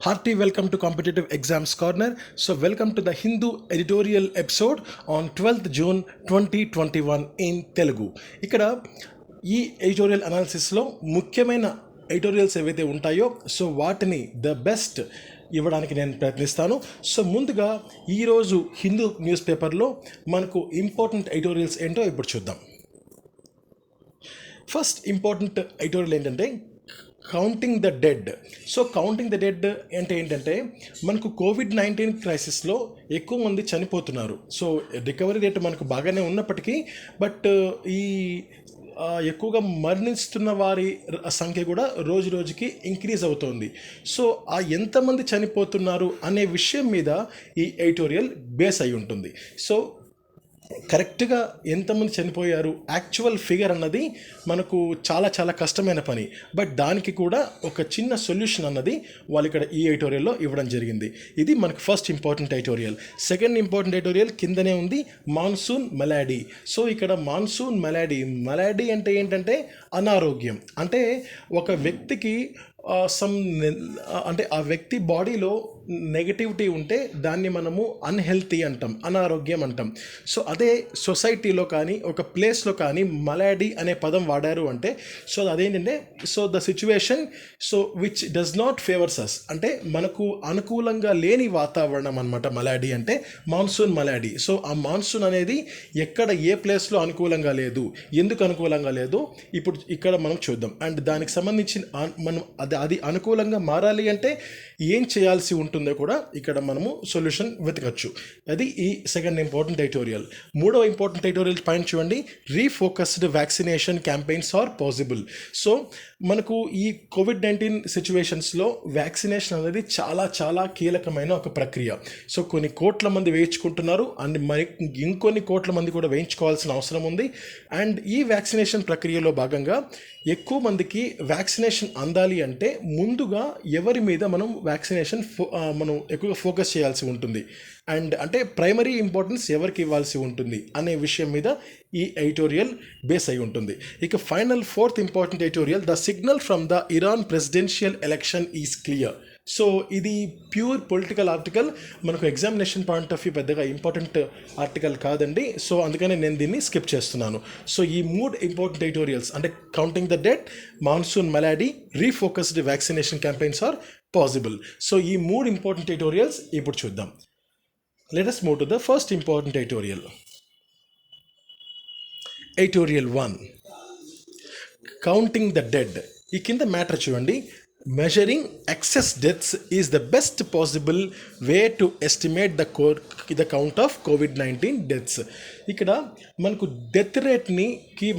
Hearty welcome to Competitive Exams Corner. So, welcome to the Hindu editorial episode on 12th June 2021 in Telugu. ఇక్కడ ఈ editorial అనాలిసిస్లో ముఖ్యమైన editorials ఏవైతే ఉంటాయో so వాటిని the best ఇవ్వడానికి నేను ప్రయత్నిస్తాను. సో ముందుగా ఈరోజు హిందూ న్యూస్ పేపర్లో మనకు ఇంపార్టెంట్ ఎడిటోరియల్స్ ఏంటో ఇప్పుడు చూద్దాం. ఫస్ట్ ఇంపార్టెంట్ ఎడిటోరియల్ ఏంటంటే counting the dead. So counting the dead అంటే ఏంటంటే మనకు కోవిడ్-19 క్రైసిస్లో ఎక్కువ మంది చనిపోతున్నారు. సో రికవరీ రేట్ మనకు బాగానే ఉన్నప్పటికీ బట్ ఈ ఎక్కువగా మరణిస్తున్న వారి సంఖ్య కూడా రోజు రోజుకి ఇంక్రీజ్ అవుతోంది. సో ఆ ఎంతమంది చనిపోతున్నారు అనే విషయం మీద ఈ ఎడిటోరియల్ బేస్ అయి ఉంటుంది. సో కరెక్ట్గా ఎంతమంది చనిపోయారు యాక్చువల్ ఫిగర్ అన్నది మనకు చాలా చాలా కష్టమైన పని. బట్ దానికి కూడా ఒక చిన్న సొల్యూషన్ అన్నది వాళ్ళు ఇక్కడ ఈ ఎడిటోరియల్లో ఇవ్వడం జరిగింది. ఇది మనకు first important editorial. Second important editorial కిందనే ఉంది మాన్సూన్ మలాడీ. సో ఇక్కడ మాన్సూన్ మలాడీ అంటే ఏంటంటే అనారోగ్యం. అంటే ఒక వ్యక్తికి అంటే ఆ వ్యక్తి బాడీలో నెగటివిటీ ఉంటే దాన్ని మనము అన్హెల్తీ అంటాం, అనారోగ్యం అంటాం. సో అదే సొసైటీలో కానీ ఒక ప్లేస్లో కానీ మలాడీ అనే పదం వాడారు అంటే సో అదేంటంటే so the situation so which does not favours us, అంటే మనకు అనుకూలంగా లేని వాతావరణం అనమాట మలాడీ అంటే, మాన్సూన్ మలాడీ. సో ఆ మాన్సూన్ అనేది ఎక్కడ ఏ ప్లేస్లో అనుకూలంగా లేదు, ఎందుకు అనుకూలంగా లేదు ఇప్పుడు ఇక్కడ మనం చూద్దాం. అండ్ దానికి సంబంధించిన మనం అది అనుకూలంగా మారాలి అంటే ఏం చేయాల్సి ఉంటుందో కూడా ఇక్కడ మనము సొల్యూషన్ వెతకచ్చు. అది ఈ సెకండ్ ఇంపార్టెంట్ ఎడిటోరియల్. మూడవ ఇంపార్టెంట్ ఎడిటోరియల్ పాయింట్ చూడండి, refocused vaccination campaigns are possible. So మనకు ఈ కోవిడ్-19 సిచ్యువేషన్స్లో వ్యాక్సినేషన్ అనేది చాలా చాలా కీలకమైన ఒక ప్రక్రియ. సో కొన్ని కోట్ల మంది వేయించుకుంటున్నారు అండ్ మరి ఇంకొన్ని కోట్ల మంది కూడా వేయించుకోవాల్సిన అవసరం ఉంది. అండ్ ఈ వ్యాక్సినేషన్ ప్రక్రియలో భాగంగా ఎక్కువ మందికి వ్యాక్సినేషన్ అందాలి అంటే ముందుగా ఎవరి మీద మనం వ్యాక్సినేషన్ మనం ఎక్కువగా ఫోకస్ చేయాల్సి ఉంటుంది. అండ్ అంటే ప్రైమరీ ఇంపార్టెన్స్ ఎవరికి ఇవ్వాల్సి ఉంటుంది అనే విషయం మీద ఈ ఎడిటోరియల్ బేస్ అయి ఉంటుంది. ఇక final fourth important editorial, the signal from the Iran presidential election is clear. So ఇది ప్యూర్ పొలిటికల్ ఆర్టికల్, మనకు ఎగ్జామినేషన్ పాయింట్ ఆఫ్ వ్యూ పెద్దగా ఇంపార్టెంట్ ఆర్టికల్ కాదండి. సో అందుకనే నేను దీన్ని స్కిప్ చేస్తున్నాను. సో ఈ మూడు ఇంపార్టెంట్ ఎడిటోరియల్స్ అంటే counting the dead, monsoon malady, refocused vaccination campaigns are possible. So ఈ మూడు ఇంపార్టెంట్ ఎడిటోరియల్స్ ఇప్పుడు చూద్దాం. Let us move to the first important editorial. Editorial 1, Counting the Dead. ఈ కింద మ్యాటర్ చూడండి, measuring excess deaths is the best possible way to estimate the count of COVID-19 deaths. ఇక్కడ మనకు death రేట్ని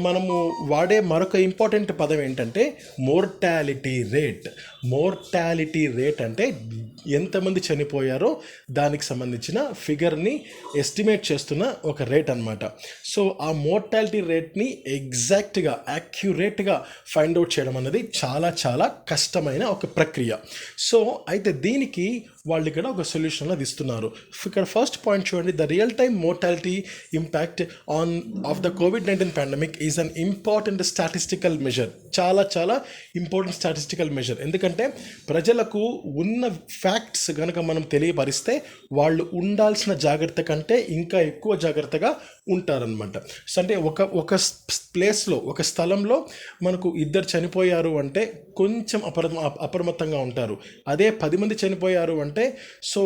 మనము వాడే మరొక ఇంపార్టెంట్ పదం ఏంటంటే మోర్టాలిటీ రేట్ అంటే ఎంతమంది చనిపోయారో దానికి సంబంధించిన ఫిగర్ని ఎస్టిమేట్ చేస్తున్న ఒక రేట్ అనమాట. సో ఆ మోర్టాలిటీ రేట్ని ఎగ్జాక్ట్గా యాక్యురేట్గా ఫైండ్ అవుట్ చేయడం అనేది చాలా చాలా కష్టమైన ఒక ప్రక్రియ. సో అయితే దీనికి వాళ్ళు ఇక్కడ ఒక సొల్యూషన్ అది ఇస్తున్నారు. ఇక్కడ ఫస్ట్ పాయింట్ చూడండి, the real time mortality impact of the COVID-19 pandemic is an important statistical measure. చాలా చాలా ఇంపార్టెంట్ స్టాటిస్టికల్ మెజర్. ఎందుకంటే ప్రజలకు ఉన్న ఫ్యాక్ట్స్ కనుక మనం తెలియపరిస్తే వాళ్ళు ఉండాల్సిన జాగ్రత్త కంటే ఇంకా ఎక్కువ జాగ్రత్తగా ఉంటారనమాట. సో అంటే ఒక ప్లేస్లో ఒక స్థలంలో మనకు 2 చనిపోయారు అంటే కొంచెం అప్రమత్తంగా ఉంటారు. అదే 10 మంది చనిపోయారు అంటే సో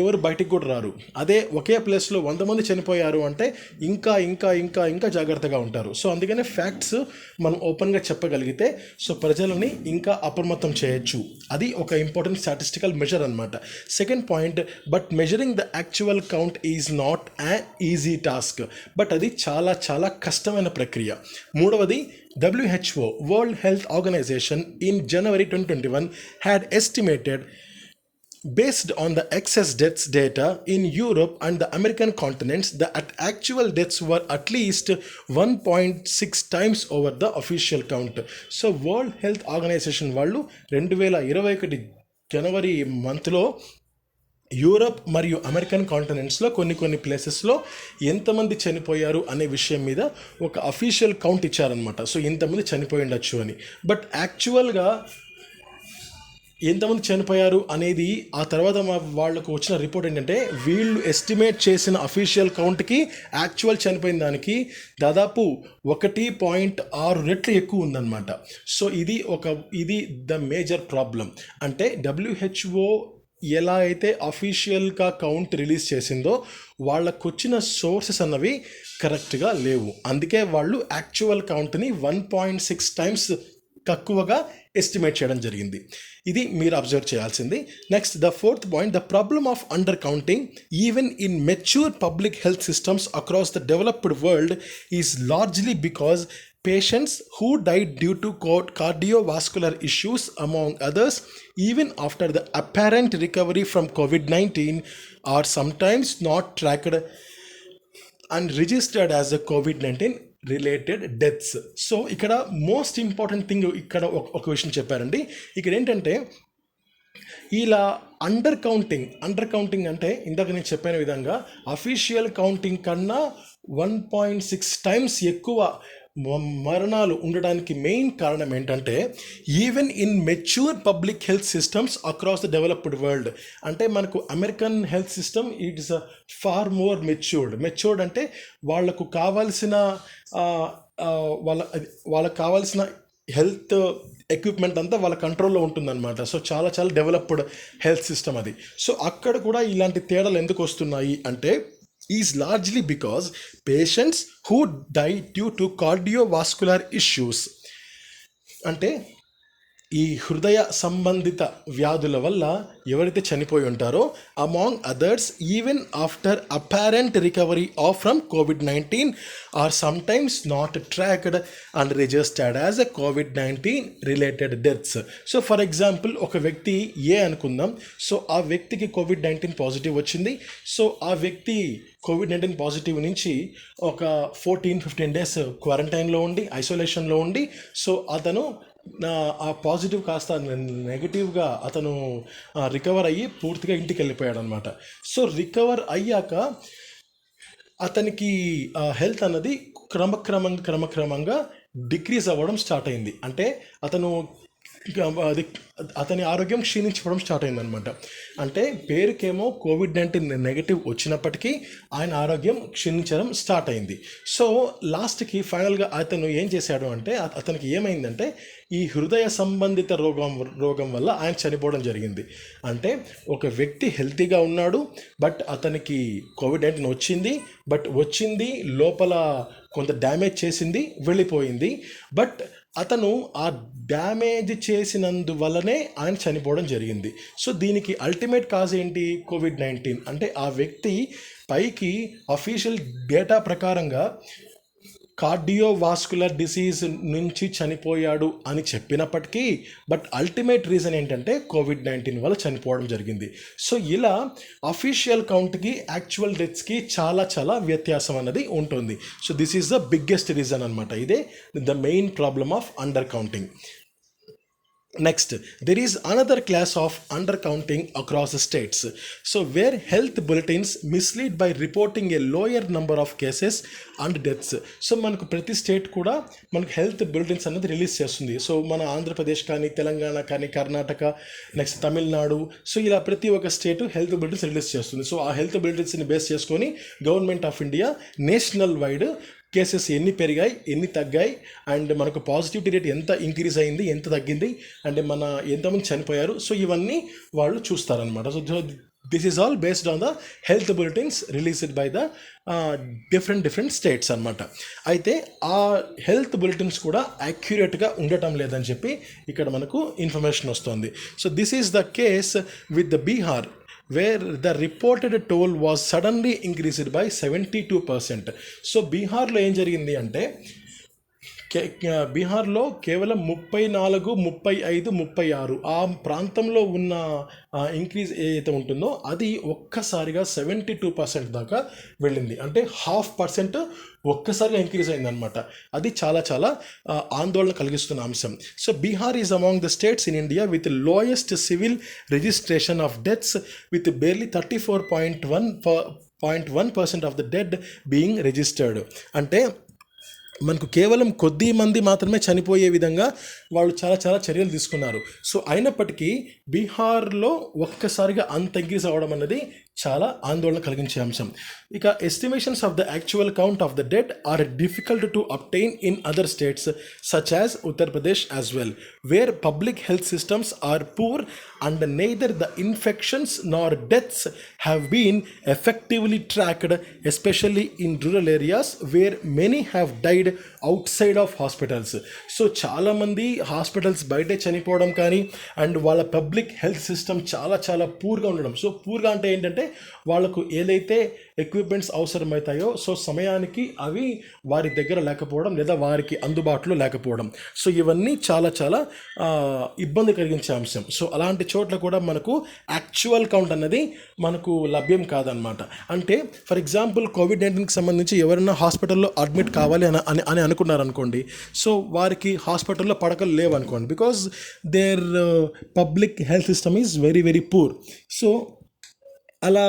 ఎవరు బయటికి కూడా రారు. అదే ఒకే ప్లేస్లో 100 మంది చనిపోయారు అంటే ఇంకా ఇంకా ఇంకా ఇంకా జాగ్రత్తగా ఉంటారు. సో అందుకనే ఫ్యాక్ట్స్ మనం ఓపెన్గా చెప్పగలిగితే సో ప్రజలని ఇంకా అప్రమత్తం చేయొచ్చు. అది ఒక ఇంపార్టెంట్ స్టాటిస్టికల్ మెజర్ అనమాట. Second point, but measuring the actual count is not an easy task. But అది చాలా చాలా కష్టమైన ప్రక్రియ. మూడవది, WHO, World Health Organization, in January 2021 had estimated, based on the excess deaths data in Europe and the American continents, the actual deaths were at least 1.6 times over the official count. So World Health Organization వాళ్ళు 2021 జనవరి మంత్లో Europe మరియు American కాంటినెంట్స్లో కొన్ని ప్లేసెస్లో ఎంతమంది చనిపోయారు అనే విషయం మీద ఒక అఫీషియల్ కౌంట్ ఇచ్చారనమాట. సో ఇంతమంది చనిపోయి ఉండొచ్చు అని. బట్ యాక్చువల్గా ఎంతమంది చనిపోయారు అనేది ఆ తర్వాత వాళ్ళకు వచ్చిన రిపోర్ట్ ఏంటంటే వీళ్ళు ఎస్టిమేట్ చేసిన అఫీషియల్ కౌంట్కి యాక్చువల్ చనిపోయిన దానికి దాదాపు 1.6 రెట్లు ఎక్కువ ఉందన్నమాట. సో ఇది ద మేజర్ ప్రాబ్లం. అంటే డబ్ల్యూహెచ్ఓ ఎలా అయితే అఫీషియల్గా కౌంట్ రిలీజ్ చేసిందో వాళ్ళకు వచ్చిన సోర్సెస్ అన్నవి కరెక్ట్గా లేవు. అందుకే వాళ్ళు యాక్చువల్ కౌంట్ని 1.6 టైమ్స్ తక్కువగా ఎస్టిమేట్ చేయడం జరిగింది. ఇది మీరు అబ్జర్వ్ చేయాల్సింది. Next, the fourth point, the problem of under counting even in mature public health systems across the developed world is largely because patients who died due to cardiovascular issues, among others, even after the apparent recovery from COVID-19, are sometimes not tracked and registered as a COVID-19 related deaths. So ఇక్కడ most important thing ఇక్కడ ఒక విషయం చెప్పారండి. ఇక్కడ ఏంటంటే ఇలా under counting అంటే ఇందాక నేను చెప్పిన విధంగా అఫీషియల్ కౌంటింగ్ కన్నా 1.6 టైమ్స్ ఎక్కువ మరణాలు ఉండడానికి మెయిన్ కారణం ఏంటంటే even in mature public health systems across the developed world. అంటే మనకు American health system it is far more matured అంటే వాళ్ళకు కావాల్సిన వాళ్ళకు కావాల్సిన హెల్త్ ఎక్విప్మెంట్ అంతా వాళ్ళ కంట్రోల్లో ఉంటుందన్నమాట. సో చాలా చాలా డెవలప్డ్ హెల్త్ సిస్టమ్ అది. సో అక్కడ కూడా ఇలాంటి తేడాలు ఎందుకు వస్తున్నాయి అంటే is largely because patients who die due to cardiovascular issues, అంటే ఈ హృదయ సంబంధిత వ్యాధుల వల్ల ఎవరైతే చనిపోయి ఉంటారో among others even after apparent recovery from COVID-19 or sometimes not tracked and registered as a COVID-19 related deaths. So for example ఒక వ్యక్తి అనుకుందాం. సో ఆ వ్యక్తికి COVID-19 పాజిటివ్ వచ్చింది. సో ఆ వ్యక్తి COVID-19 పాజిటివ్ నుంచి ఒక 14-15 డేస్ క్వారంటైన్లో ఉండి ఐసోలేషన్లో ఉండి సో అతను ఆ పాజిటివ్ కాస్త నెగిటివ్గా అతను రికవర్ అయ్యి పూర్తిగా ఇంటికి వెళ్ళిపోయాడు అనమాట. సో రికవర్ అయ్యాక అతనికి హెల్త్ అన్నది క్రమక్రమంగా డిక్రీజ్ అవ్వడం స్టార్ట్ అయింది. అంటే అతని ఆరోగ్యం క్షీణించిపోవడం స్టార్ట్ అయిందనమాట. అంటే పేరుకేమో COVID-19 నెగిటివ్ వచ్చినప్పటికీ ఆయన ఆరోగ్యం క్షీణించడం స్టార్ట్ అయింది. సో లాస్ట్కి ఫైనల్గా అతను ఏం చేశాడు అంటే అతనికి ఏమైందంటే ఈ హృదయ సంబంధిత రోగం వల్ల ఆయన చనిపోవడం జరిగింది. అంటే ఒక వ్యక్తి హెల్తీగా ఉన్నాడు, బట్ అతనికి COVID-19 వచ్చింది లోపల కొంత డ్యామేజ్ చేసింది, వెళ్ళిపోయింది. బట్ అతను ఆ డ్యామేజ్ చేసినందువల్లనే ఆయన చనిపోవడం జరిగింది. సో దీనికి అల్టిమేట్ కాజ్ ఏంటి? COVID-19. అంటే ఆ వ్యక్తి పైకి అఫీషియల్ డేటా ప్రకారంగా కార్డియోవాస్కులర్ డిసీజ్ నుంచి చనిపోయాడు అని చెప్పినప్పటికీ బట్ అల్టిమేట్ రీజన్ ఏంటంటే COVID-19 వల్ల చనిపోవడం జరిగింది. సో ఇలా అఫీషియల్ కౌంట్కి యాక్చువల్ డెత్స్కి చాలా చాలా వ్యత్యాసం అన్నది ఉంటుంది. So this is the biggest reason అనమాట. ఇదే the main problem of under counting. Next, there is another class of undercounting across the states. So where health bulletins mislead by reporting a lower number of cases and deaths. So మనకు ప్రతి state కూడా మనకు health bulletins అనేది release చేస్తుంది. So మన ఆంధ్రప్రదేశ్ కానీ, తెలంగాణ కానీ, Karnataka, next Tamil Nadu, so ఇలా ప్రతి ఒక్క స్టేట్ హెల్త్ బులెటిన్స్ రిలీజ్ చేస్తుంది. సో ఆ హెల్త్ బులెటిన్స్ని బేస్ చేసుకొని government of India national wide cases ఎన్ని పెరిగాయి, ఎన్ని తగ్గాయి, అండ్ మనకు పాజిటివిటీ రేట్ ఎంత ఇంక్రీజ్ అయింది, ఎంత తగ్గింది, అండ్ ఎంతమంది చనిపోయారు, సో ఇవన్నీ వాళ్ళు చూస్తారనమాట. So this is all based on the health bulletins released by the different states అనమాట. అయితే ఆ హెల్త్ బులెటిన్స్ కూడా యాక్యురేట్గా ఉండటం లేదని చెప్పి ఇక్కడ మనకు ఇన్ఫర్మేషన్ వస్తుంది. So this is the case with the Bihar, where the reported toll was suddenly increased by 72%. So బీహార్లో ఏం జరిగింది అంటే బీహార్లో కేవలం 34, 35, 36 ఆ ప్రాంతంలో ఉన్న ఇంక్రీజ్ ఏదైతే ఉంటుందో అది ఒక్కసారిగా 72% దాకా వెళ్ళింది. అంటే 0.5% ఒక్కసారిగా ఇంక్రీజ్ అయిందనమాట. అది చాలా చాలా ఆందోళన కలిగిస్తున్న అంశం. So Bihar is among the states in India with lowest civil registration of deaths with barely 34.1% of the dead being registered. అంటే మనకు కేవలం కొద్ది మంది మాత్రమే చనిపోయే విధంగా వాళ్ళు చాలా చాలా చర్యలు తీసుకున్నారు. సో అయినప్పటికీ బీహార్లో ఒక్కసారిగా అంత ఇంక్రీజ్ అవ్వడం అనేది చాలా ఆందోళన కలిగించే అంశం. ఇక estimations of the actual count of the dead are difficult to obtain in other states such as Uttar Pradesh as well, where public health systems are poor and neither the infections nor deaths have been effectively tracked, especially in rural areas where many have died outside of hospitals. So చాలామంది hospitals బయటే చనిపోవడం కానీ and వాళ్ళ public health system చాలా చాలా పూర్గా ఉండడం. So పూర్గా అంటే ఏంటంటే వాళ్ళకు ఏదైతే ఎక్విప్మెంట్స్ అవసరమవుతాయో సో సమయానికి అవి వారి దగ్గర లేకపోవడం లేదా వారికి అందుబాటులో లేకపోవడం. సో ఇవన్నీ చాలా చాలా ఇబ్బంది కలిగించే అంశం. సో అలాంటి చోట్ల కూడా మనకు యాక్చువల్ కౌంట్ అన్నది మనకు లభ్యం కాదనమాట. అంటే ఫర్ ఎగ్జాంపుల్ కోవిడ్-19కి సంబంధించి ఎవరైనా హాస్పిటల్లో అడ్మిట్ కావాలి అని అనుకున్నారనుకోండి, సో వారికి హాస్పిటల్లో పడకలు లేవు అనుకోండి, because their public health system is very very poor. So అలా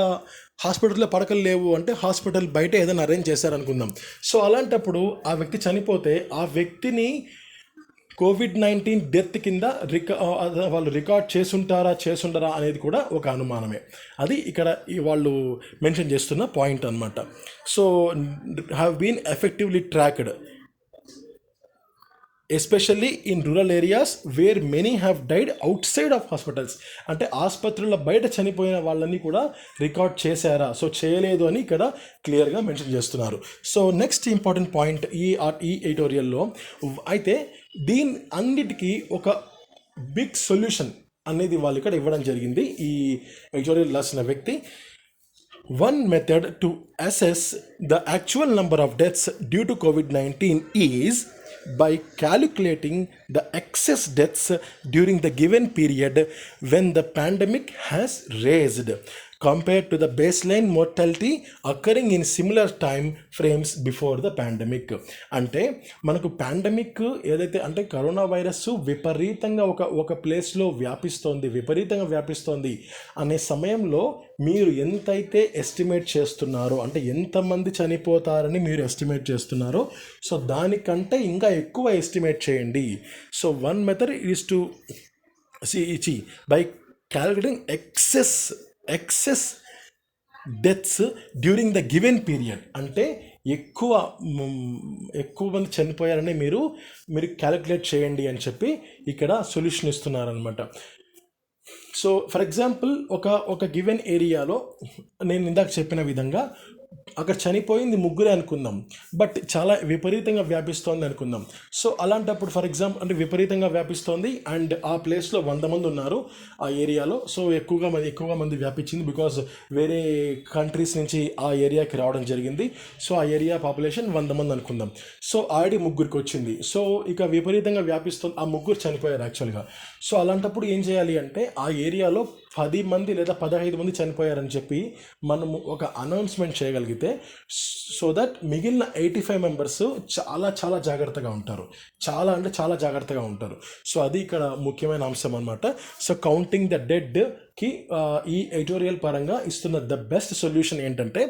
హాస్పిటల్లో పడకలు లేవు అంటే హాస్పిటల్ బయట ఏదైనా అరేంజ్ చేశారనుకుందాం. సో అలాంటప్పుడు ఆ వ్యక్తి చనిపోతే ఆ వ్యక్తిని కోవిడ్-19 డెత్ కింద వాళ్ళు రికార్డ్ చేసుంటారా అనేది కూడా ఒక అనుమానమే. అది ఇక్కడ వాళ్ళు మెన్షన్ చేస్తున్న పాయింట్ అనమాట. So have been effectively tracked especially in rural areas where many have died outside of hospitals. అంటే ఆసుపత్రుల బయట చనిపోయిన వాళ్ళని కూడా రికార్డ్ చేశారా, సో చేయలేదు అని ఇక్కడ క్లియర్గా మెన్షన్ చేస్తున్నారు. సో నెక్స్ట్ ఇంపార్టెంట్ పాయింట్ ఈ ఎడిటోరియల్లో అయితే దీని అన్నిటికీ ఒక బిగ్ సొల్యూషన్ అనేది వాళ్ళు ఇక్కడ ఇవ్వడం జరిగింది. ఈ ఎడిటోరియల్ రాసిన వ్యక్తి, one method to assess the actual number of deaths due to COVID-19 is by calculating the excess deaths during the given period when the pandemic has raised compared to the baseline mortality occurring in similar time frames before the pandemic. అంటే మనకు pandemic ఏదైతే అంటే corona virus విపరీతంగా ఒక ప్లేస్లో విపరీతంగా వ్యాపిస్తోంది అనే సమయంలో మీరు ఎంతైతే ఎస్టిమేట్ చేస్తున్నారో, అంటే ఎంతమంది చనిపోతారని మీరు ఎస్టిమేట్ చేస్తున్నారో, సో దానికంటే ఇంకా ఎక్కువ ఎస్టిమేట్ చేయండి. So one method is to buy calculating excess deaths during the given period. అంటే ఎక్కువ మంది చనిపోయారని మీరు క్యాలిక్యులేట్ చేయండి అని చెప్పి ఇక్కడ సొల్యూషన్ ఇస్తున్నారనమాట. సో ఫర్ ఎగ్జాంపుల్ ఒక గివెన్ ఏరియాలో నేను ఇందాక చెప్పిన విధంగా అక్కడ చనిపోయింది 3 అనుకుందాం, బట్ చాలా విపరీతంగా వ్యాపిస్తోంది అనుకుందాం. సో అలాంటప్పుడు ఫర్ ఎగ్జాంపుల్ అంటే విపరీతంగా వ్యాపిస్తోంది అండ్ ఆ ప్లేస్లో 100 మంది ఉన్నారు ఆ ఏరియాలో. సో ఎక్కువగా మంది వ్యాపించింది బికాజ్ వేరే కంట్రీస్ నుంచి ఆ ఏరియాకి రావడం జరిగింది. సో ఆ ఏరియా పాపులేషన్ 100 మంది అనుకుందాం. సో ఆల్రెడీ 3కి వచ్చింది. సో ఇక విపరీతంగా వ్యాపిస్తుంది, ఆ 3 చనిపోయారు యాక్చువల్గా. సో అలాంటప్పుడు ఏం చేయాలి అంటే ఆ ఏరియాలో 10 మంది లేదా 15 మంది చనిపోయారని చెప్పి మనము ఒక అనౌన్స్మెంట్ చేయగలిగితే సో దట్ మిగిలిన 85 మెంబర్స్ చాలా చాలా జాగ్రత్తగా ఉంటారు, చాలా జాగ్రత్తగా ఉంటారు. సో అది ఇక్కడ ముఖ్యమైన అంశం అనమాట. సో కౌంటింగ్ ద డెడ్కి ఈ ఎడిటోరియల్ పరంగా ఇస్తున్న ద బెస్ట్ సొల్యూషన్ ఏంటంటే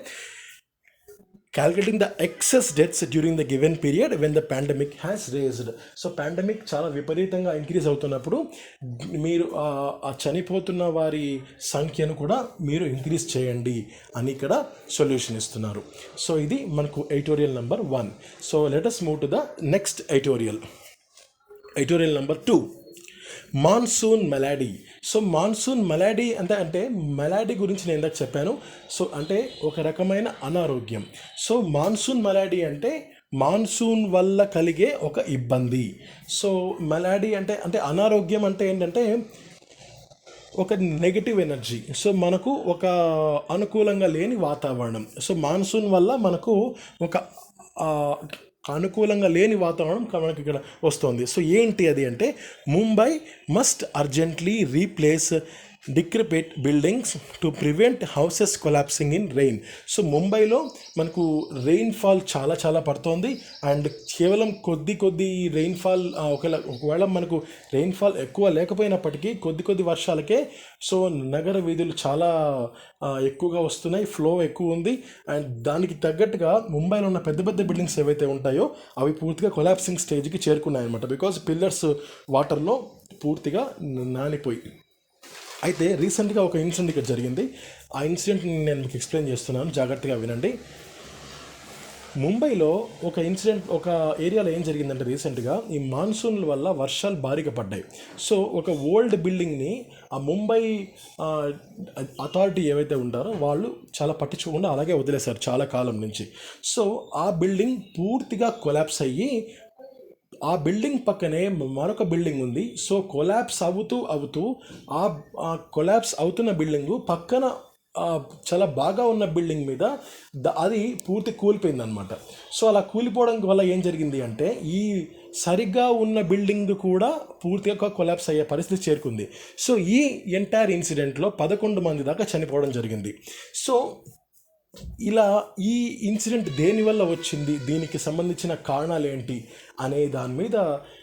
calculating the excess deaths during the given period when the pandemic has raised. So pandemic చాలా విపరీతంగా ఇంక్రీజ్ అవుతున్నప్పుడు మీరు ఆ చనిపోతున్న వారి సంఖ్యను కూడా మీరు ఇంక్రీజ్ చేయండి అని ఇక్కడ సొల్యూషన్ ఇస్తున్నారు. సో ఇది మనకు editorial number 1. So let us move to the next editorial number 2, monsoon malady. So monsoon malady అంటే మెలాడీ గురించి నేను ఇందాక చెప్పాను. సో అంటే ఒక రకమైన అనారోగ్యం. సో మాన్సూన్ మెలాడీ అంటే మాన్సూన్ వల్ల కలిగే ఒక ఇబ్బంది. సో మెలాడీ అంటే అనారోగ్యం అంటే ఏంటంటే ఒక నెగటివ్ ఎనర్జీ. సో మనకు ఒక అనుకూలంగా లేని వాతావరణం. సో మాన్సూన్ వల్ల మనకు ఒక అనుకూలంగా లేని వాతావరణం మనకి ఇక్కడ వస్తుంది. సో ఏంటి అది అంటే Mumbai must urgently replace decrepit buildings to prevent houses collapsing in rain. So ముంబైలో మనకు రెయిన్ఫాల్ చాలా చాలా పడుతోంది అండ్ కేవలం కొద్ది రెయిన్ఫాల్ ఒకవేళ మనకు రెయిన్ఫాల్ ఎక్కువ లేకపోయినప్పటికీ కొద్ది వర్షాలకే సో నగర వీధులు చాలా ఎక్కువగా వస్తున్నాయి, ఫ్లో ఎక్కువ ఉంది అండ్ దానికి తగ్గట్టుగా ముంబైలో ఉన్న పెద్ద పెద్ద బిల్డింగ్స్ ఏవైతే ఉంటాయో అవి పూర్తిగా కొలాప్సింగ్ స్టేజ్కి చేరుకున్నాయి అనమాట. బికాజ్ పిల్లర్స్ వాటర్లో పూర్తిగా నానిపోయి. అయితే రీసెంట్గా ఒక ఇన్సిడెంట్ ఇక్కడ జరిగింది. ఆ ఇన్సిడెంట్ని నేను మీకు ఎక్స్ప్లెయిన్ చేస్తున్నాను, జాగ్రత్తగా వినండి. ముంబైలో ఒక ఏరియాలో ఏం జరిగిందంటే రీసెంట్గా ఈ మాన్సూన్ల వల్ల వర్షాలు భారీగా పడ్డాయి. సో ఒక ఓల్డ్ బిల్డింగ్ని ఆ ముంబై అథారిటీ ఏవైతే ఉంటారో వాళ్ళు చాలా పట్టించుకోకుండా అలాగే వదిలేశారు చాలా కాలం నుంచి. సో ఆ బిల్డింగ్ పూర్తిగా కొలాప్స్ అయ్యి ఆ బిల్డింగ్ పక్కనే మరొక బిల్డింగ్ ఉంది. సో కొలాప్స్ అవుతూ ఆ కొలాప్స్ అవుతున్న బిల్డింగు పక్కన చాలా బాగా ఉన్న బిల్డింగ్ మీద అది పూర్తి కూలిపోయింది అనమాట. సో అలా కూలిపోవడం వల్ల ఏం జరిగింది అంటే ఈ సరిగ్గా ఉన్న బిల్డింగ్ కూడా పూర్తిగా కొలాప్స్ అయ్యే పరిస్థితి చేరుకుంది. సో ఈ ఎంటైర్ ఇన్సిడెంట్లో 11 మంది దాకా చనిపోవడం జరిగింది. సో ఇలా ఈ ఇన్సిడెంట్ దేనివల్ల వచ్చింది, దీనికి సంబంధించిన కారణాలు ఏంటి అనే దాని మీద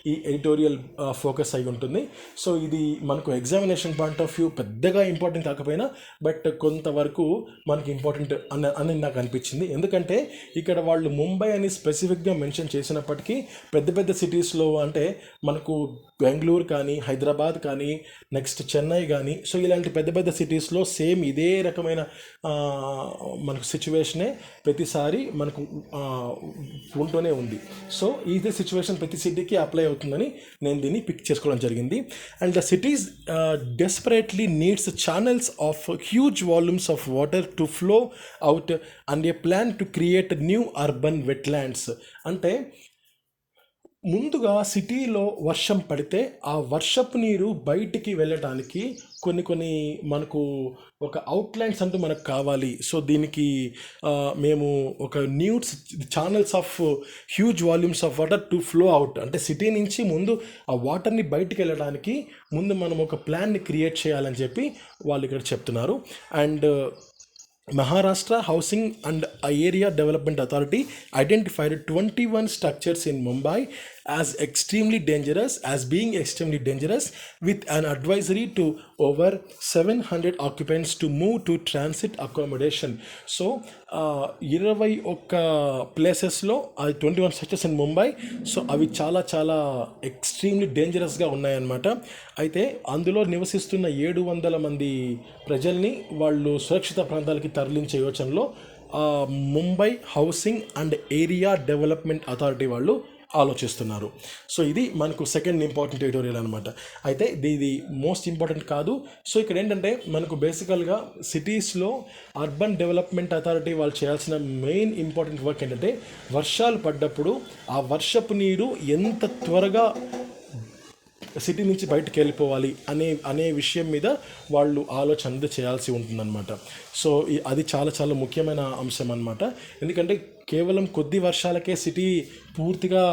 ఈ ఎడిటోరియల్ ఫోకస్ అయి ఉంటుంది. సో ఇది మనకు ఎగ్జామినేషన్ పాయింట్ ఆఫ్ వ్యూ పెద్దగా ఇంపార్టెంట్ కాకపోయినా బట్ కొంతవరకు మనకి ఇంపార్టెంట్ అని నాకు అనిపించింది. ఎందుకంటే ఇక్కడ వాళ్ళు ముంబై అని స్పెసిఫిక్గా మెన్షన్ చేసినప్పటికీ పెద్ద పెద్ద సిటీస్లో అంటే మనకు బెంగళూరు కానీ హైదరాబాద్ కానీ నెక్స్ట్ చెన్నై కానీ సో ఇలాంటి పెద్ద పెద్ద సిటీస్లో సేమ్ ఇదే రకమైన మనకు సిచ్యువేషనే ప్రతిసారి మనకు ఉంటూనే ఉంది. సో ఇదే సిచ్యువేషన్ ప్రతి సిటీకి అప్లై అవుతుందని నేను దీన్ని పిక్ చేసుకోవడం జరిగింది. And the cities desperately needs channels of huge volumes of water to flow out and A plan to create new urban wetlands. అంటే ముందుగా సిటీలో వర్షం పడితే ఆ వర్షపు నీరు బయటికి వెళ్ళటానికి కొన్ని మనకు ఒక అవుట్లైన్స్ అంటూ మనకు కావాలి. సో దీనికి మేము ఒక news channels of huge volumes of water to flow out అంటే సిటీ నుంచి ముందు ఆ వాటర్ని బయటికి వెళ్ళడానికి ముందు మనం ఒక ప్లాన్ని క్రియేట్ చేయాలని చెప్పి వాళ్ళు ఇక్కడ చెప్తున్నారు. And Maharashtra Housing and Area Development Authority identified 21 structures in Mumbai as being extremely dangerous with an advisory to over 700 occupants to move to transit accommodation. So 21 ప్లేసెస్లో అది 21 స్ట్రక్చర్స్ ఇన్ ముంబై. సో అవి చాలా extremely డేంజరస్గా ఉన్నాయన్నమాట. అయితే అందులో నివసిస్తున్న 700 మంది ప్రజల్ని వాళ్ళు సురక్షిత ప్రాంతాలకి తరలించే యోచనలో Mumbai housing and area development authority వాళ్ళు ఆలోచిస్తున్నారు. సో ఇది మనకు సెకండ్ ఇంపార్టెంట్ ఎడిటోరియల్ అనమాట. అయితే ఇది మోస్ట్ ఇంపార్టెంట్ కాదు. సో ఇక్కడ ఏంటంటే మనకు బేసికల్గా సిటీస్లో అర్బన్ డెవలప్మెంట్ అథారిటీ వాళ్ళు చేయాల్సిన మెయిన్ ఇంపార్టెంట్ వర్క్ ఏంటంటే వర్షాలు పడ్డప్పుడు ఆ వర్షపు నీరు ఎంత త్వరగా సిటీ నుంచి బయటకు వెళ్ళిపోవాలి అనే విషయం మీద వాళ్ళు ఆలోచన చేయాల్సి ఉంటుందన్నమాట. సో అది చాలా ముఖ్యమైన అంశం అన్నమాట. ఎందుకంటే కేవలం కొద్ది వర్షాలకే సిటీ పూర్తిగా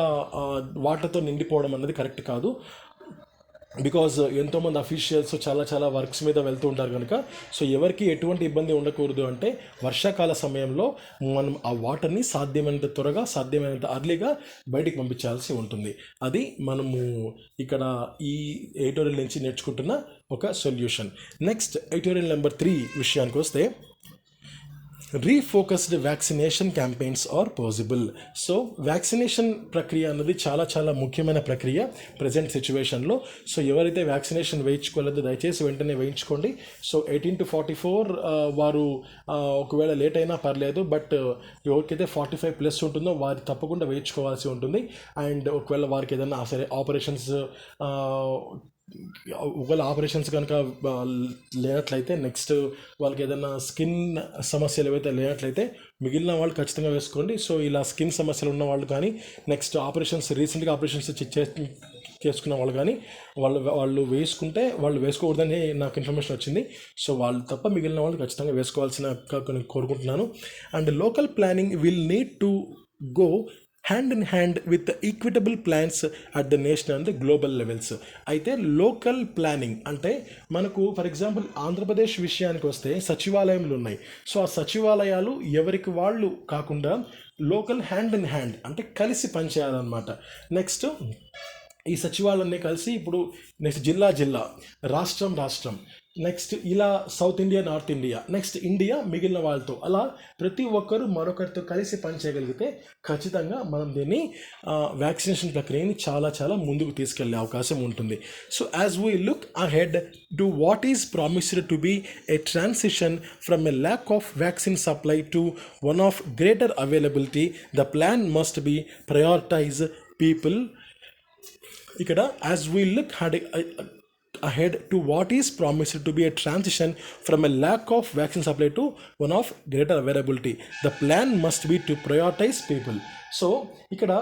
వాటర్తో నిండిపోవడం అన్నది కరెక్ట్ కాదు. బికాజ్ ఎంతోమంది అఫీషియల్స్ చాలా వర్క్స్ మీద వెళ్తూ ఉంటారు కనుక సో ఎవరికి ఎటువంటి ఇబ్బంది ఉండకూడదు అంటే వర్షాకాల సమయంలో మనం ఆ వాటర్ని సాధ్యమైనంత త్వరగా సాధ్యమైనంత అర్లీగా బయటికి పంపించాల్సి ఉంటుంది. అది మనము ఇక్కడ ఈ ఎడిటోరియల్ నుంచి నేర్చుకుంటున్న ఒక సొల్యూషన్. నెక్స్ట్ ఎడిటోరియల్ నెంబర్ 3 విషయానికి వస్తే refocused vaccination campaigns are possible. So vaccination ప్రక్రియ అన్నది చాలా ముఖ్యమైన ప్రక్రియ ప్రజెంట్ సిచ్యువేషన్లో. సో ఎవరైతే వ్యాక్సినేషన్ వేయించుకోలేదో దయచేసి వెంటనే వేయించుకోండి. సో 18 to 44 వారు ఒకవేళ లేట్ అయినా పర్లేదు, బట్ ఎవరికైతే 45+ ఉంటుందో వారు తప్పకుండా వేయించుకోవాల్సి ఉంటుంది. అండ్ ఒకవేళ వారికి ఏదైనా సరే ఆపరేషన్స్ కనుక లేనట్లయితే నెక్స్ట్ వాళ్ళకి ఏదైనా స్కిన్ సమస్యలు ఏవైతే లేనట్లయితే మిగిలిన వాళ్ళు ఖచ్చితంగా వేసుకోండి. సో ఇలా స్కిన్ సమస్యలు ఉన్న వాళ్ళు కానీ నెక్స్ట్ రీసెంట్గా ఆపరేషన్స్ చేసుకున్న వాళ్ళు కానీ వాళ్ళు వేసుకోకూడదని నాకు ఇన్ఫర్మేషన్ వచ్చింది. సో వాళ్ళు తప్ప మిగిలిన వాళ్ళు ఖచ్చితంగా వేసుకోవాల్సిన కోరుకుంటున్నాను. And local planning will need to go hand in hand with equitable plans at the national and global levels. అయితే లోకల్ ప్లానింగ్ అంటే మనకు ఫర్ ఎగ్జాంపుల్ ఆంధ్రప్రదేశ్ విషయానికి వస్తే సచివాలయాలు ఉన్నాయి. సో ఆ సచివాలయాలు ఎవరికి వాళ్ళు కాకుండా లోకల్ హ్యాండ్ ఇన్ హ్యాండ్ అంటే కలిసి పనిచేయాలన్నమాట. నెక్స్ట్ ఈ సచివాలయాన్ని కలిసి ఇప్పుడు నెక్స్ట్ జిల్లా రాష్ట్రం నెక్స్ట్ ఇలా south India north India next India మిగిలిన వాళ్ళతో అలా ప్రతి ఒక్కరు మరొకరితో కలిసి పనిచేయగలిగితే ఖచ్చితంగా మనం దీన్ని వ్యాక్సినేషన్ ప్రక్రియని చాలా ముందుకు తీసుకెళ్లే అవకాశం ఉంటుంది. So as we look ahead to what is promised to be a transition from a lack of vaccine supply to one of greater availability, the plan must be prioritize people. ఇక్కడ as we look ahead to what is promised to be a transition from a lack of vaccine supply to one of greater availability, the plan must be to prioritize people. So ఇక్కడ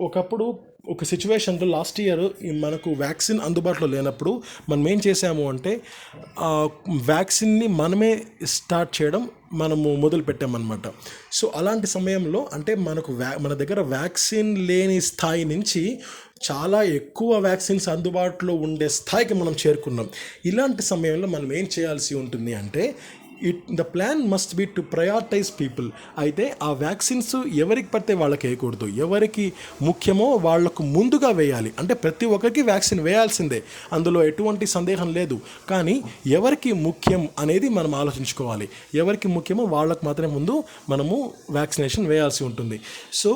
ఒకప్పుడు ఒక సిచ్యువేషన్లో last year మనకు vaccine అందుబాటులో లేనప్పుడు మనం ఏం చేసాము అంటే వ్యాక్సిన్ని మనమే స్టార్ట్ చేయడం మనము మొదలు పెట్టామన్నమాట. సో అలాంటి సమయంలో అంటే మన దగ్గర వ్యాక్సిన్ లేని స్థాయి నుంచి చాలా ఎక్కువ వ్యాక్సిన్స్ అందుబాటులో ఉండే స్థాయికి మనం చేరుకున్నాం. ఇలాంటి సమయంలో మనం ఏం చేయాల్సి ఉంటుంది అంటే the plan must be to prioritise people. అయితే ఆ వ్యాక్సిన్స్ ఎవరికి పడితే వాళ్ళకి వేయకూడదు, ఎవరికి ముఖ్యమో వాళ్లకు ముందుగా వేయాలి. అంటే ప్రతి ఒక్కరికి వ్యాక్సిన్ వేయాల్సిందే, అందులో ఎటువంటి సందేహం లేదు. కానీ ఎవరికి ముఖ్యం అనేది మనం ఆలోచించుకోవాలి. ఎవరికి ముఖ్యమో వాళ్ళకు మాత్రమే ముందు మనము వ్యాక్సినేషన్ వేయాల్సి ఉంటుంది. సో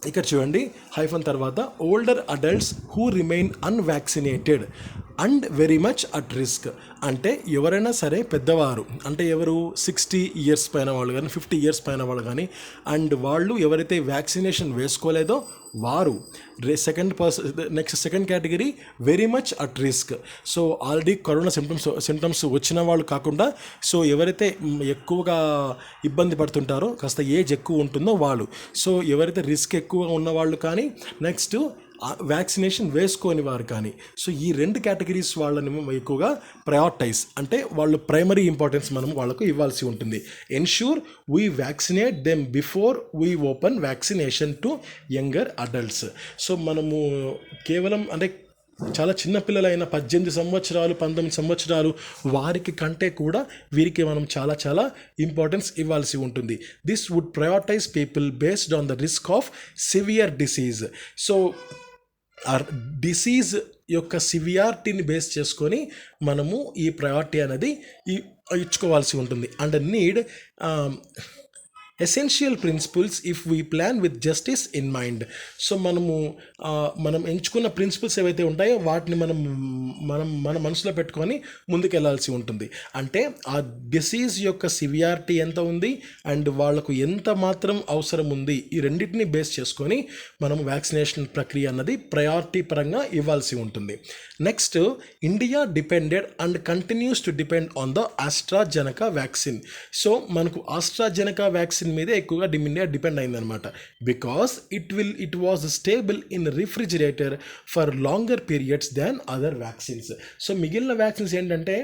ఇక్కడ చూడండి హైఫన్ తర్వాత older adults who remain unvaccinated and very much at risk. అంటే ఎవరైనా సరే పెద్దవారు అంటే ఎవరు 60 years పైన వాళ్ళు కానీ 50 years పైన వాళ్ళు కానీ అండ్ వాళ్ళు ఎవరైతే వ్యాక్సినేషన్ వేసుకోలేదో వారు second category very much at risk. So already corona symptoms వచ్చిన వాళ్ళు కాకుండా సో ఎవరైతే ఎక్కువగా ఇబ్బంది పడుతుంటారో కాస్త ఏజ్ ఎక్కువ ఉంటుందో వాళ్ళు, సో ఎవరైతే రిస్క్ ఎక్కువగా ఉన్నవాళ్ళు కానీ నెక్స్ట్ వ్యాక్సినేషన్ వేసుకోని వారు కానీ, సో ఈ 2 కేటగిరీస్ వాళ్ళని ఎక్కువగా ప్రయారిటైజ్ అంటే వాళ్ళు ప్రైమరీ ఇంపార్టెన్స్ మనం వాళ్ళకు ఇవ్వాల్సి ఉంటుంది. Ensure we vaccinate them before we open vaccination to younger adults. So మనము కేవలం అంటే చాలా చిన్నపిల్లలైన 18 సంవత్సరాలు 19 సంవత్సరాలు వారికి కంటే కూడా వీరికి మనం చాలా ఇంపార్టెన్స్ ఇవ్వాల్సి ఉంటుంది. This would prioritise people based on the risk of severe disease. So ఆ డిసీజ్ యొక్క సివియారిటీని బేస్ చేసుకొని మనము ఈ ప్రయారిటీ అనేది ఇచ్చుకోవాల్సి ఉంటుంది. And need essential principles if we plan with justice in mind. So మనం ఎంచుకున్న ప్రిన్సిపల్స్ ఏవైతే ఉంటాయో వాటిని మన మనసులో పెట్టుకొని ముందుకెళ్లాల్సి ఉంటుంది. అంటే ఆ డిసీజ్ యొక్క సివియారిటీ ఎంత ఉంది అండ్ వాళ్లకు ఎంత మాత్రం అవసరం ఉంది, ఈ రెండింటిని బేస్ చేసుకొని మనం వ్యాక్సినేషన్ ప్రక్రియ అన్నది ప్రయారిటీ పరంగా ఇవ్వాల్సి ఉంటుంది. Next India depended and continues to depend on the ఆస్ట్రాజెనకా vaccine. So మనకు ఆస్ట్రాజెనకా వ్యాక్సిన్ మీదే ఎక్కువగా ఇండియా డిపెండ్ అయిందనమాట. Because it was stable in refrigerator for longer periods than other vaccines. So మిగిలిన వ్యాక్సిన్స్ ఏంటంటే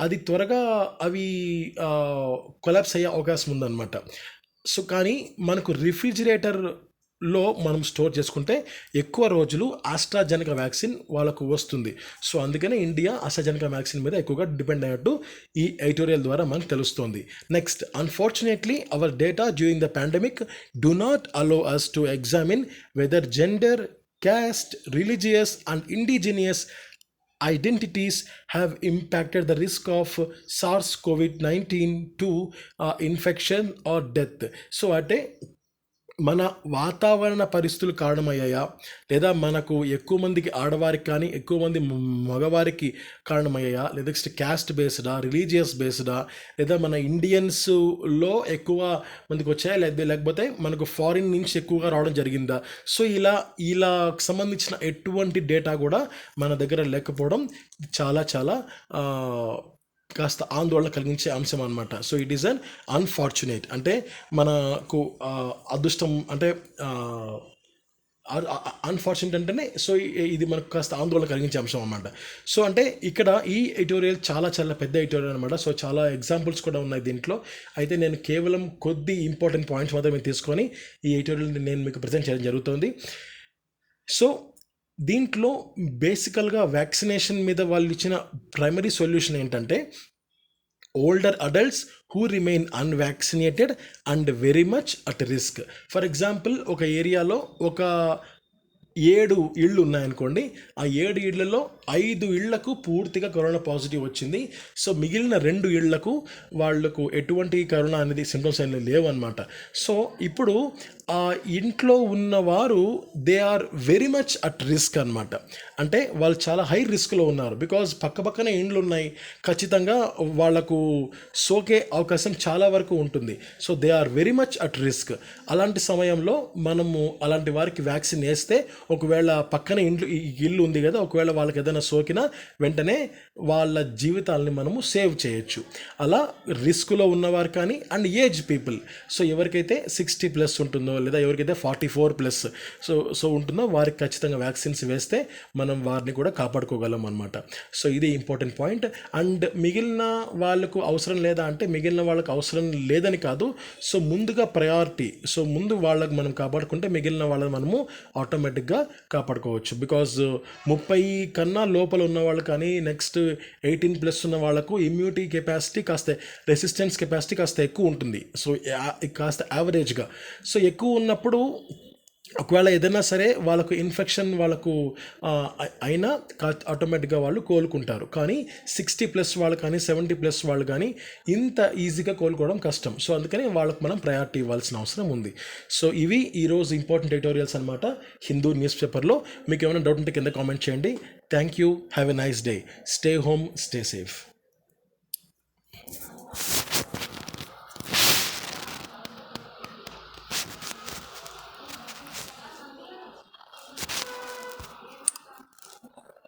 అది త్వరగా అవి కొలాప్స్ అయ్యే అవకాశం ఉందన్నమాట. సో కానీ మనకు రిఫ్రిజిరేటర్లో మనం స్టోర్ చేసుకుంటే ఎక్కువ రోజులు ఆస్ట్రాజెనకా వ్యాక్సిన్ వాళ్ళకు వస్తుంది. సో అందుకనే ఇండియా ఆస్ట్రాజెనకా వ్యాక్సిన్ మీద ఎక్కువగా డిపెండ్ అయినట్టు ఈ ఎడిటోరియల్ ద్వారా మనకు తెలుస్తుంది. Next, unfortunately our data during the pandemic do not allow us to examine whether gender, caste, religious and indigenous identities have impacted the risk of SARS-CoV-19 to infection or death. So అంటే మన వాతావరణ పరిస్థితులు కారణమయ్యాయా లేదా మనకు ఎక్కువ మందికి ఆడవారికి కానీ ఎక్కువ మంది మగవారికి కారణమయ్యాయా లేదా నెక్స్ట్ క్యాస్ట్ బేస్డా, రిలీజియస్ బేస్డా, లేదా మన ఇండియన్స్లో ఎక్కువ మందికి వచ్చాయా లేకపోతే మనకు ఫారిన్ నుంచి ఎక్కువగా రావడం జరిగిందా. సో ఇలా సంబంధించిన ఎటువంటి డేటా కూడా మన దగ్గర లేకపోవడం చాలా కాస్త ఆందోళన కలిగించే అంశం అనమాట. So it is an unfortunate అంటే మనకు అదృష్టం అంటే అన్ఫార్చునేట్ అంటేనే సో ఇది మనకు కాస్త ఆందోళన కలిగించే అంశం అన్నమాట. సో అంటే ఇక్కడ ఈ ఎడిటోరియల్ చాలా చాలా పెద్ద ఎడిటోరియల్ అనమాట. సో చాలా ఎగ్జాంపుల్స్ కూడా ఉన్నాయి దీంట్లో. అయితే నేను కేవలం కొద్ది ఇంపార్టెంట్ పాయింట్స్ మాత్రమే తీసుకొని ఈ ఎడిటోరియల్ని నేను మీకు ప్రజెంట్ చేయడం జరుగుతుంది. సో దీంట్లో బేసికల్గా వ్యాక్సినేషన్ మీద వాళ్ళు ఇచ్చిన ప్రైమరీ సొల్యూషన్ ఏంటంటే older adults who remain unvaccinated and very much at risk. For example ఒక ఏరియాలో ఒక 7 ఇళ్ళు ఉన్నాయనుకోండి, ఆ 7 ఇళ్లలో 5 ఇళ్లకు పూర్తిగా కరోనా పాజిటివ్ వచ్చింది. సో మిగిలిన 2 ఇళ్లకు వాళ్లకు ఎటువంటి కరోనా అనేది సింటమ్స్ అనేవి లేవన్నమాట. సో ఇప్పుడు ఆ ఇంట్లో ఉన్నవారు they are very much at risk అనమాట. అంటే వాళ్ళు చాలా హై రిస్క్లో ఉన్నారు. బికాజ్ పక్కపక్కనే ఇండ్లు ఉన్నాయి, ఖచ్చితంగా వాళ్లకు సోకే అవకాశం చాలా వరకు ఉంటుంది. So they are very much at risk. అలాంటి సమయంలో మనము అలాంటి వారికి వ్యాక్సిన్ వేస్తే ఒకవేళ పక్కన ఇల్లు ఉంది కదా, ఒకవేళ వాళ్ళకి ఏదైనా సోకినా వెంటనే వాళ్ళ జీవితాలని మనము సేవ్ చేయొచ్చు. అలా రిస్క్లో ఉన్నవారు కానీ అండ్ ఏజ్ పీపుల్, సో ఎవరికైతే 60+ ఉంటుందో లేదా ఎవరికైతే 44+ సో ఉంటుందో వారికి ఖచ్చితంగా వ్యాక్సిన్స్ వేస్తే మనం వారిని కూడా కాపాడుకోగలం అనమాట. సో ఇది ఇంపార్టెంట్ పాయింట్. అండ్ మిగిలిన వాళ్ళకు అవసరం లేదా అంటే మిగిలిన వాళ్ళకు అవసరం లేదని కాదు. సో ముందుగా ప్రయారిటీ, సో ముందు వాళ్ళకు మనం కాపాడుకుంటే మిగిలిన వాళ్ళని మనము ఆటోమేటిక్గా కాపాడుకోవచ్చు. బికాజ్ 30 కన్నా లోపల ఉన్న వాళ్ళు కానీ నెక్స్ట్ 18+ ఉన్న వాళ్ళకు ఇమ్యూనిటీ కెపాసిటీ కాస్త రెసిస్టెన్స్ కెపాసిటీ కాస్త ఎక్కువ ఉంటుంది. సో కాస్త యావరేజ్గా సో ఎక్కువ ఉన్నప్పుడు ఒకవేళ ఏదైనా సరే వాళ్ళకు ఇన్ఫెక్షన్ వాళ్ళకు అయినా ఆటోమేటిక్గా వాళ్ళు కోలుకుంటారు. కానీ 60+ వాళ్ళు కానీ 70+ వాళ్ళు కానీ ఇంత ఈజీగా కోలుకోవడం కష్టం. సో అందుకని వాళ్ళకు మనం ప్రయారిటీ ఇవ్వాల్సిన అవసరం ఉంది. సో ఇవి ఈరోజు ఇంపార్టెంట్ ఎడిటోరియల్స్ అనమాట హిందూ న్యూస్ పేపర్లో. మీకు ఏమైనా డౌట్ ఉంటే కింద కామెంట్ చేయండి. Thank you. Have a nice day. Stay home, stay safe.